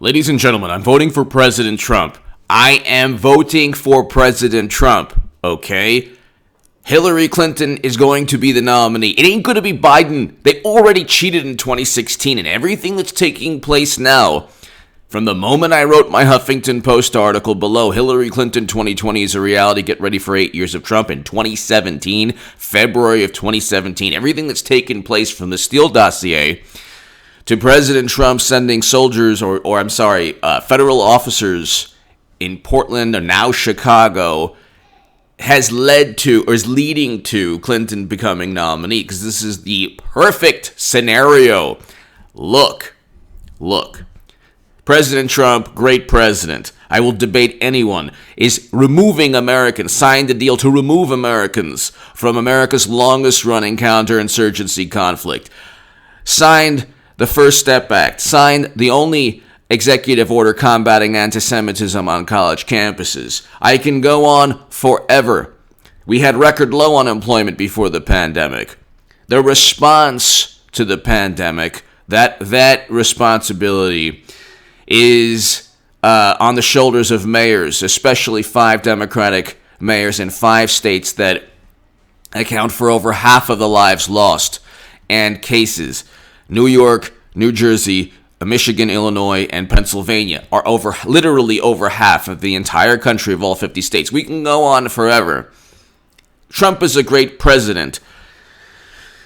Ladies and gentlemen, I'm voting for President Trump. I am voting for President Trump, okay? Hillary Clinton is going to be the nominee. It ain't going to be Biden. They already cheated in 2016, and everything that's taking place now, from the moment I wrote my Huffington Post article below, Hillary Clinton 2020 is a reality, get ready for 8 years of Trump, in 2017, February of 2017, everything that's taken place from the Steele dossier to President Trump sending soldiers, federal officers in Portland or now Chicago, has led to, or is leading to, Clinton becoming nominee, because this is the perfect scenario. Look. President Trump, great president. I will debate anyone. Is removing Americans, signed a deal to remove Americans from America's longest running counterinsurgency conflict. Signed the First Step Act. Signed the only executive order combating anti-Semitism on college campuses. I can go on forever. We had record low unemployment before the pandemic. The response to the pandemic, that responsibility is on the shoulders of mayors, especially 5 Democratic mayors in 5 states that account for over half of the lives lost and cases. New York, New Jersey, Michigan, Illinois, and Pennsylvania are literally over half of the entire country of all 50 states. We can go on forever. Trump is a great president.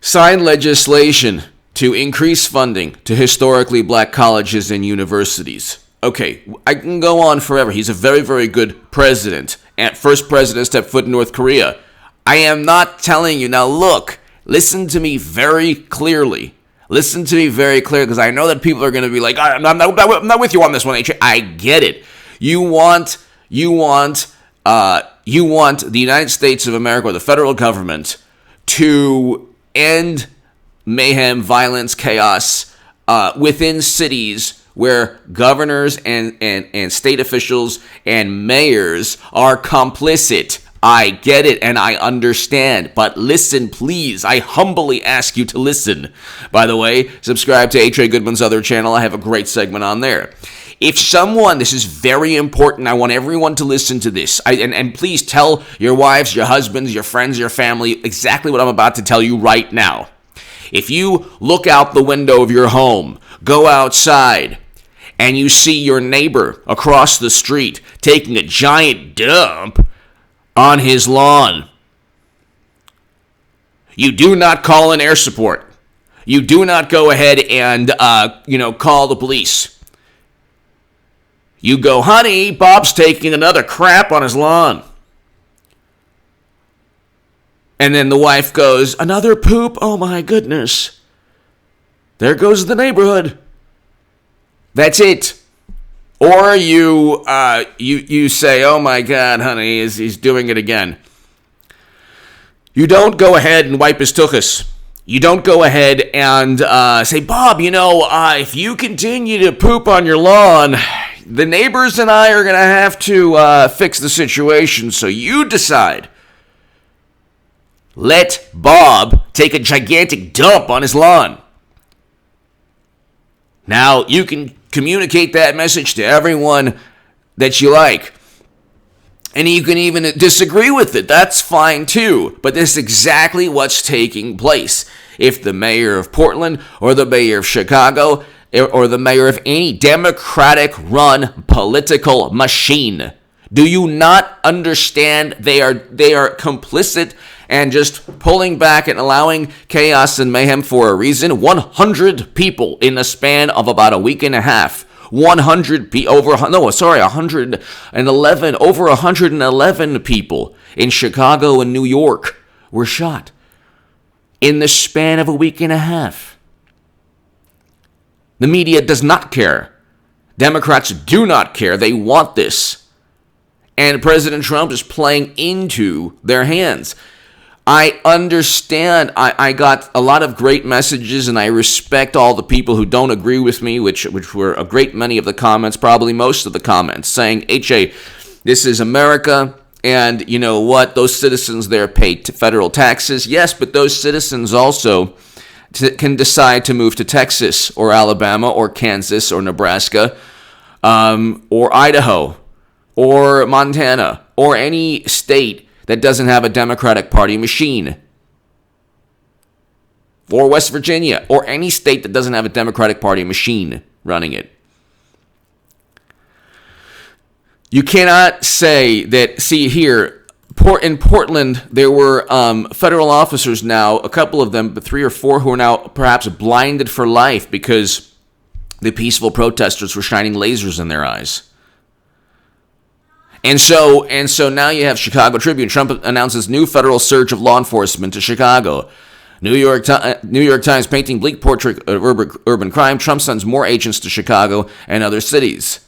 Signed legislation to increase funding to historically black colleges and universities. Okay, I can go on forever. He's a very, very good president. And first president to step foot in North Korea. I am not telling you. Now look, listen to me very clearly. Listen to me very clearly, because I know that people are going to be like, I'm not with you on this one, H. I get it. You want the United States of America, or the federal government, to end mayhem, violence, chaos within cities where governors and state officials and mayors are complicit. I get it and I understand, but listen, please. I humbly ask you to listen. By the way, subscribe to H.A. Goodman's other channel. I have a great segment on there. If someone, this is very important, I want everyone to listen to this, and please tell your wives, your husbands, your friends, your family exactly what I'm about to tell you right now. If you look out the window of your home, go outside, and you see your neighbor across the street taking a giant dump on his lawn, you do not call in air support. You do not go ahead and, call the police. You go, honey, Bob's taking another crap on his lawn. And then the wife goes, another poop? Oh my goodness. There goes the neighborhood. That's it. Or you say, oh my God, honey, he's doing it again. You don't go ahead and wipe his tuchus. You don't go ahead and say, Bob, if you continue to poop on your lawn, the neighbors and I are going to have to fix the situation. So you decide. Let Bob take a gigantic dump on his lawn. Now, you can communicate that message to everyone that you like. And you can even disagree with it. That's fine too. But this is exactly what's taking place. If the mayor of Portland or the mayor of Chicago or the mayor of any Democratic-run political machine, do you not understand they are complicit and just pulling back and allowing chaos and mayhem for a reason? 100 people in a span of about a week and a half. 111 people in Chicago and New York were shot in the span of a week and a half. The media does not care. Democrats do not care. They want this. And President Trump is playing into their hands. I understand. I got a lot of great messages, and I respect all the people who don't agree with me, which were a great many of the comments, probably most of the comments, saying, H.A., this is America, and you know what? Those citizens there pay federal taxes. Yes, but those citizens also can decide to move to Texas or Alabama or Kansas or Nebraska or Idaho, or Montana, or any state that doesn't have a Democratic Party machine, or West Virginia, or any state that doesn't have a Democratic Party machine running it. You cannot say that, see here, in Portland, there were federal officers now, a couple of them, but 3 or 4 who are now perhaps blinded for life because the peaceful protesters were shining lasers in their eyes. And so now you have Chicago Tribune. Trump announces new federal surge of law enforcement to Chicago. New York Times painting bleak portrait of urban crime. Trump sends more agents to Chicago and other cities.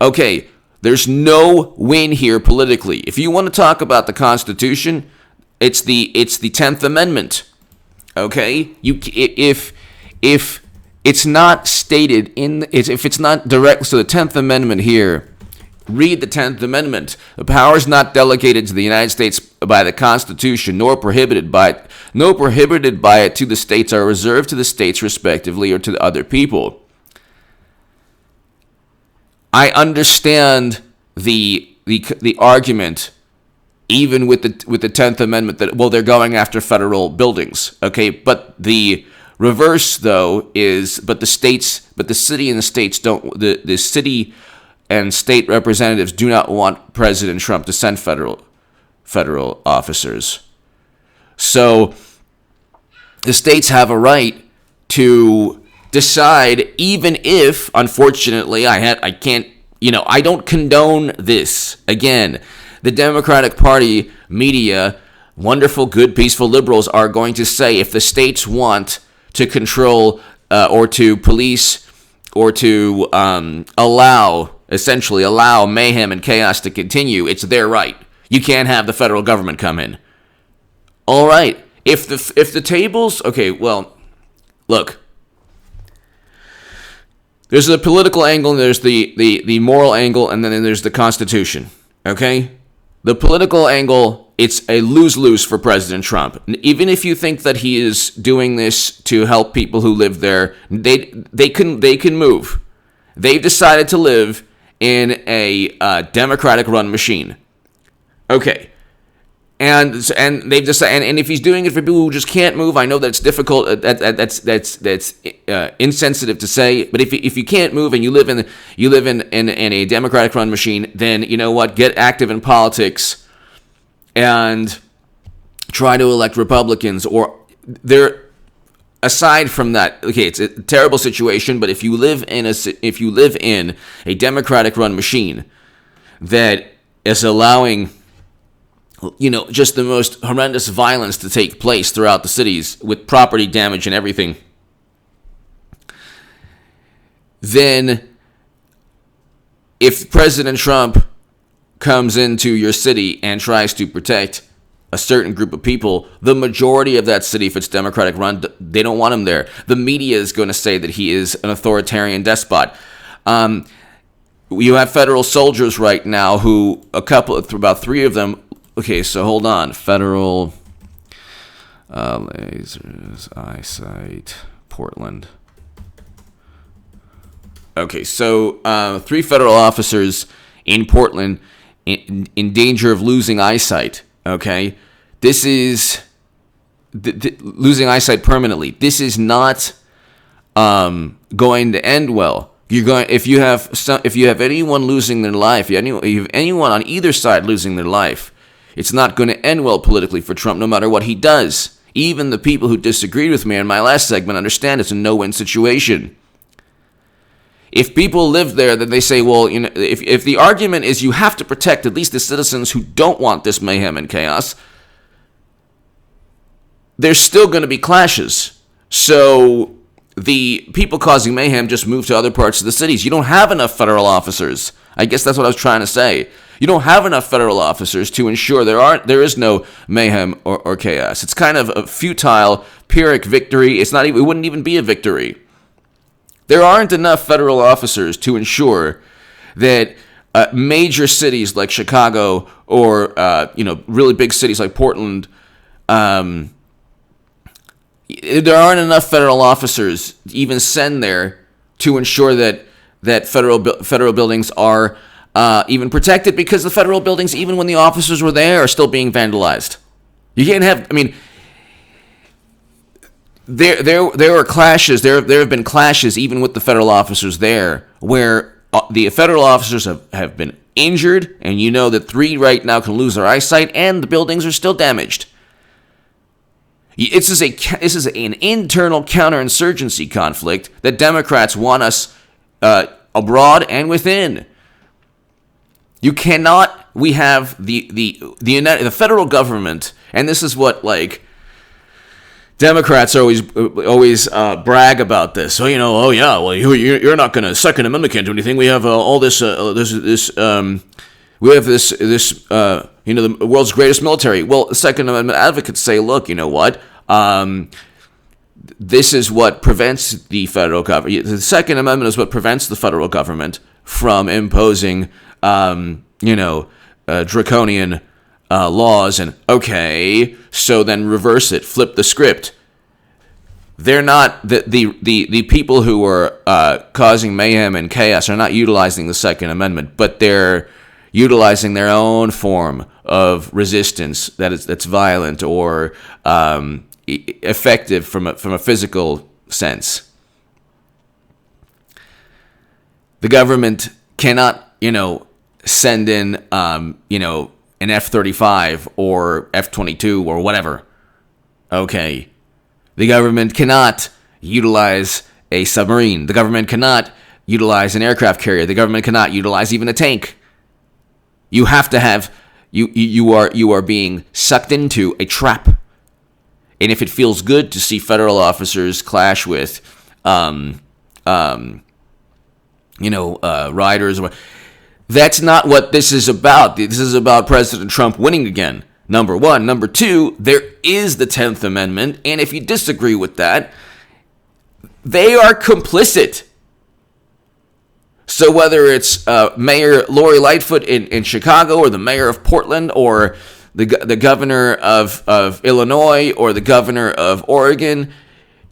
Okay, there's no win here politically. If you want to talk about the Constitution, it's the 10th Amendment. Okay, if it's not stated if it's not direct, so the 10th Amendment here. Read the 10th Amendment. The power is not delegated to the United States by the Constitution, nor prohibited by it to the states, are reserved to the states respectively or to the other people. I understand the argument, even with the 10th Amendment, that they're going after federal buildings. Okay, but the reverse though is the city and the states don't. The city and state representatives do not want President Trump to send federal officers. So the states have a right to decide, even if, unfortunately, I can't, I don't condone this. Again, the Democratic Party media, wonderful, good, peaceful liberals, are going to say if the states want to control or to police or to essentially allow mayhem and chaos to continue, it's their right. You can't have the federal government come in. All right. If the tables, okay, well, look. There's the political angle, and there's the moral angle, and then there's the Constitution. Okay? The political angle, it's a lose-lose for President Trump. Even if you think that he is doing this to help people who live there, they can move. They've decided to live in a Democratic-run machine. Okay. And they've decided, and if he's doing it for people who just can't move, I know that's difficult. That's insensitive to say. But if you can't move and you live in a Democratic-run machine, then you know what? Get active in politics and try to elect Republicans. Or there, aside from that, okay, it's a terrible situation. But if you live in a Democratic-run machine that is allowing, just the most horrendous violence to take place throughout the cities with property damage and everything, then if President Trump comes into your city and tries to protect a certain group of people, the majority of that city, if it's Democratic run, they don't want him there. The media is going to say that he is an authoritarian despot. You have federal soldiers right now who, about 3 of them. Okay, so hold on. Federal lasers, eyesight, Portland. Okay, so 3 federal officers in Portland in danger of losing eyesight. Okay, this is losing eyesight permanently. This is not going to end well. If you have anyone losing their life, you have anyone on either side losing their life, it's not going to end well politically for Trump, no matter what he does. Even the people who disagreed with me in my last segment understand it's a no-win situation. If people live there, then they say, well, if the argument is you have to protect at least the citizens who don't want this mayhem and chaos, there's still going to be clashes. So the people causing mayhem just move to other parts of the cities. You don't have enough federal officers. I guess that's what I was trying to say. You don't have enough federal officers to ensure there is no mayhem or chaos. It's kind of a futile, Pyrrhic victory. It wouldn't even be a victory. There aren't enough federal officers to ensure that major cities like Chicago or really big cities like Portland, there aren't enough federal officers to even send there to ensure that that federal buildings are even protected, because the federal buildings, even when the officers were there, are still being vandalized. You can't have. I mean, there are clashes. There have been clashes even with the federal officers there, where the federal officers have been injured, and you know that 3 right now can lose their eyesight, and the buildings are still damaged. This is an internal counterinsurgency conflict that Democrats want us abroad and within. You cannot. We have the federal government, and this is what Democrats always brag about this. So you're not going to. Second Amendment can't do anything. We have all this. We have this. The world's greatest military. Well, the Second Amendment advocates say, look, you know what? This is what prevents the federal government. The Second Amendment is what prevents the federal government from imposing, draconian laws. And okay, so then reverse it, flip the script. They're not the people who are causing mayhem and chaos are not utilizing the Second Amendment, but they're utilizing their own form of resistance that's violent or effective from a physical sense. The government cannot, send in, an F-35 or F-22 or whatever. Okay. The government cannot utilize a submarine. The government cannot utilize an aircraft carrier. The government cannot utilize even a tank. You have to have, you are being sucked into a trap. And if it feels good to see federal officers clash with, riders, that's not what this is about. This is about President Trump winning again. Number one. Number two, there is the 10th Amendment, and if you disagree with that, they are complicit. So whether it's Mayor Lori Lightfoot in Chicago, or the mayor of Portland, or the governor of Illinois, or the governor of Oregon,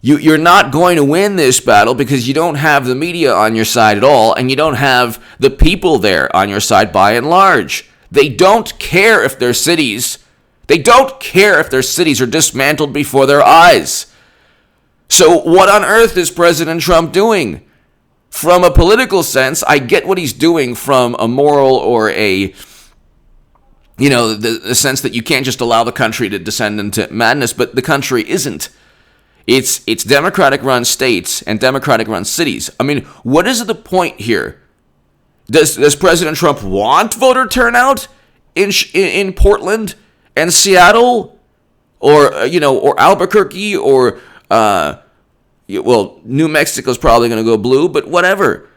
you're not going to win this battle because you don't have the media on your side at all, and you don't have the people there on your side by and large. They don't care if their cities are dismantled before their eyes. So what on earth is President Trump doing? From a political sense, I get what he's doing from a moral or the sense that you can't just allow the country to descend into madness, but the country isn't. It's Democratic-run states and Democratic-run cities. I mean, what is the point here? Does President Trump want voter turnout in Portland and Seattle, or Albuquerque, or New Mexico's probably going to go blue, but whatever,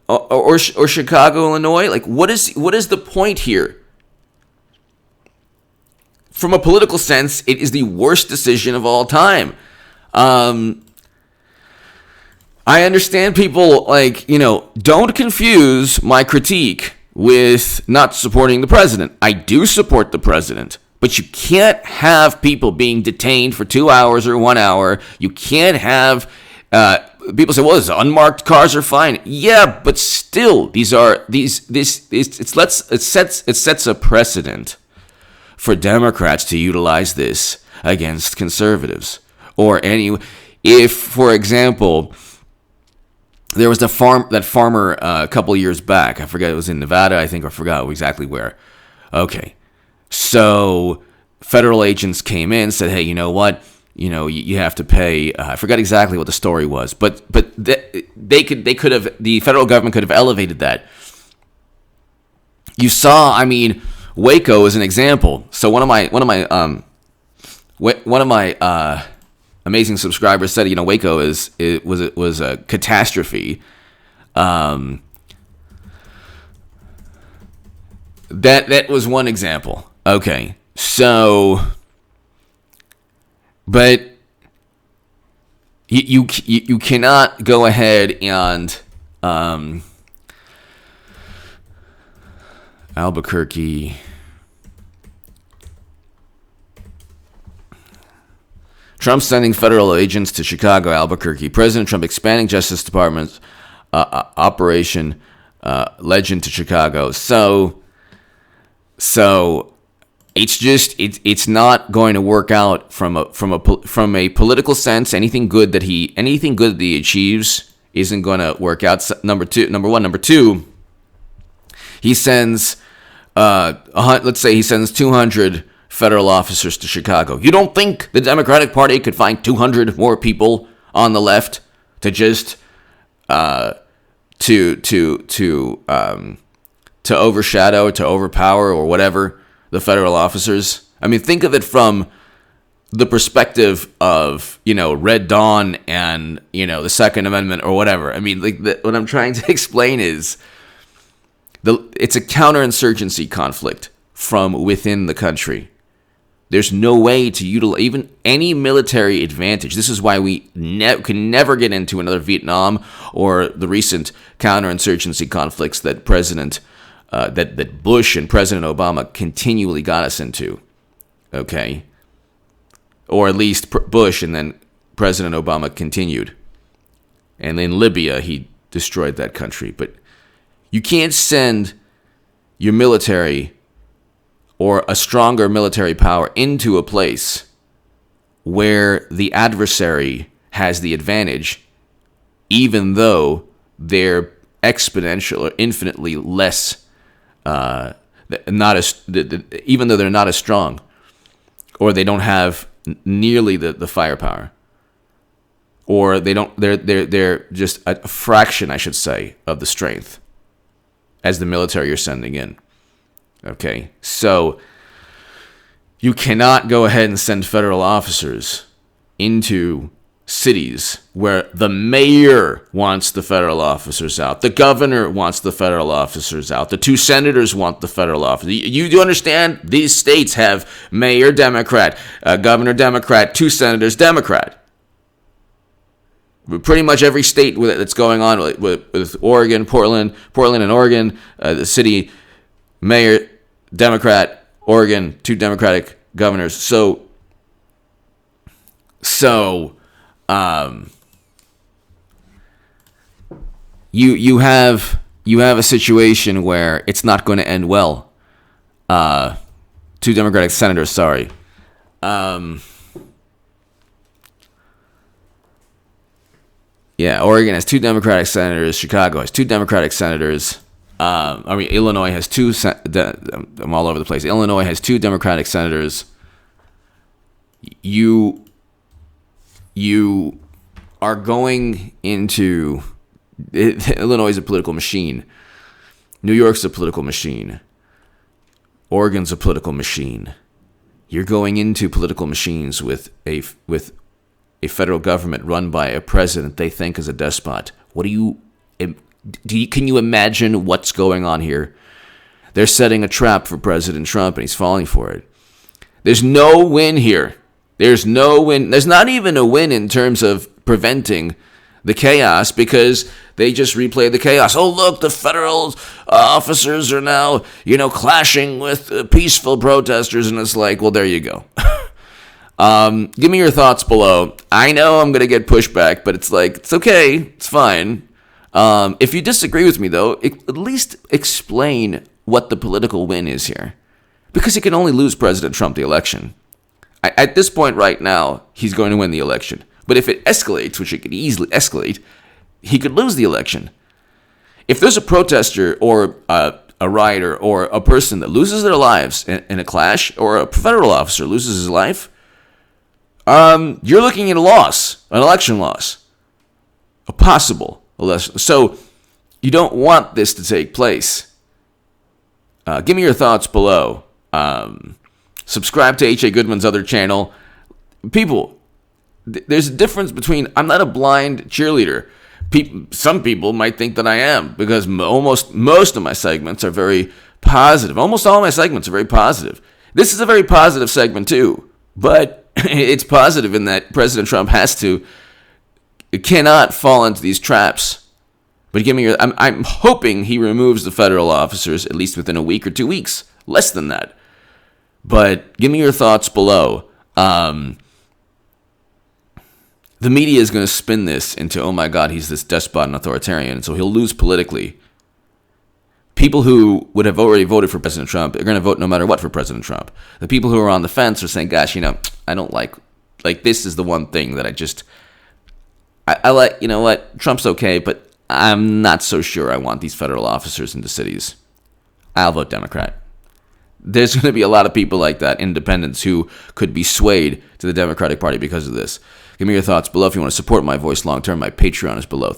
or Chicago, Illinois? What is the point here? From a political sense, it is the worst decision of all time. I understand people don't confuse my critique with not supporting the president. I do support the president, but you can't have people being detained for 2 hours or 1 hour. You can't have people say, "Well, unmarked cars are fine." Yeah, but still, it sets a precedent for Democrats to utilize this against conservatives. If, for example, there was that farmer a couple of years back. I forget, it was in Nevada, I think. I forgot exactly where. Okay, so federal agents came in, said, "Hey, you know what? You have to pay." I forgot exactly what the story was, but the federal government could have elevated that. You saw, Waco is an example. So one of my amazing subscribers said, Waco was a catastrophe. That was one example. Okay, so, but you cannot go ahead and Albuquerque. Trump sending federal agents to Chicago, Albuquerque. President Trump expanding Justice Department Operation Legend to Chicago. So it's not going to work out from a political sense. Anything good that he achieves isn't going to work out. Number one. Number two, he sends let's say he sends 200 federal officers to Chicago. You don't think the Democratic Party could find 200 more people on the left to just to overshadow, to overpower, or whatever the federal officers? I mean, think of it from the perspective of, Red Dawn and, the Second Amendment or whatever. I mean, what I'm trying to explain is it's a counterinsurgency conflict from within the country. There's no way to utilize even any military advantage. This is why we can never get into another Vietnam or the recent counterinsurgency conflicts that that Bush and President Obama continually got us into. Okay? Or at least Bush, and then President Obama continued. And in Libya, he destroyed that country. But you can't send your military or a stronger military power into a place where the adversary has the advantage, even though they're exponential or infinitely less, even though they're not as strong, or they don't have nearly the firepower, or they're just a fraction, I should say, of the strength as the military you're sending in. Okay, so you cannot go ahead and send federal officers into cities where the mayor wants the federal officers out, the governor wants the federal officers out, the 2 senators want the federal officers. You do understand? These states have mayor Democrat, governor Democrat, 2 senators Democrat. Pretty much every state that's going on with Oregon, Portland and Oregon, the city mayor Democrat, Oregon, 2 Democratic governors. So you have a situation where it's not going to end well. 2 Democratic senators, sorry. Oregon has 2 Democratic senators. Chicago has 2 Democratic senators. Illinois has 2. I'm all over the place. Illinois has 2 Democratic senators. You are going into Illinois is a political machine. New York's a political machine. Oregon's a political machine. You're going into political machines with a federal government run by a president they think is a despot. Can you imagine what's going on here? They're setting a trap for President Trump, and he's falling for it. There's no win here. There's no win. There's not even a win in terms of preventing the chaos, because they just replay the chaos. Oh, look, the federal officers are now, clashing with peaceful protesters, and it's like, well, there you go. Give me your thoughts below. I know I'm going to get pushback, but it's like, it's okay. It's fine. If you disagree with me, though, at least explain what the political win is here. Because he can only lose President Trump the election. At this point right now, he's going to win the election. But if it escalates, which it could easily escalate, he could lose the election. If there's a protester or a rioter or a person that loses their lives in a clash, or a federal officer loses his life, you're looking at a loss, an election loss, a possible election. So you don't want this to take place. Give me your thoughts below. Subscribe to H.A. Goodman's other channel. People, there's a difference between, I'm not a blind cheerleader. Some people might think that I am, because most of my segments are very positive. Almost all my segments are very positive. This is a very positive segment too, but it's positive in that President Trump cannot fall into these traps. But I'm hoping he removes the federal officers at least within a week or 2 weeks, less than that. But give me your thoughts below. the media is going to spin this into, oh my God, he's this despot and authoritarian, so he'll lose politically. People who would have already voted for President Trump are going to vote no matter what for President Trump. The people who are on the fence are saying, gosh, I don't like this is the one thing that I like, you know what, Trump's okay, but I'm not so sure I want these federal officers into cities. I'll vote Democrat. There's going to be a lot of people like that, independents, who could be swayed to the Democratic Party because of this. Give me your thoughts below. If you want to support my voice long term, my Patreon is below.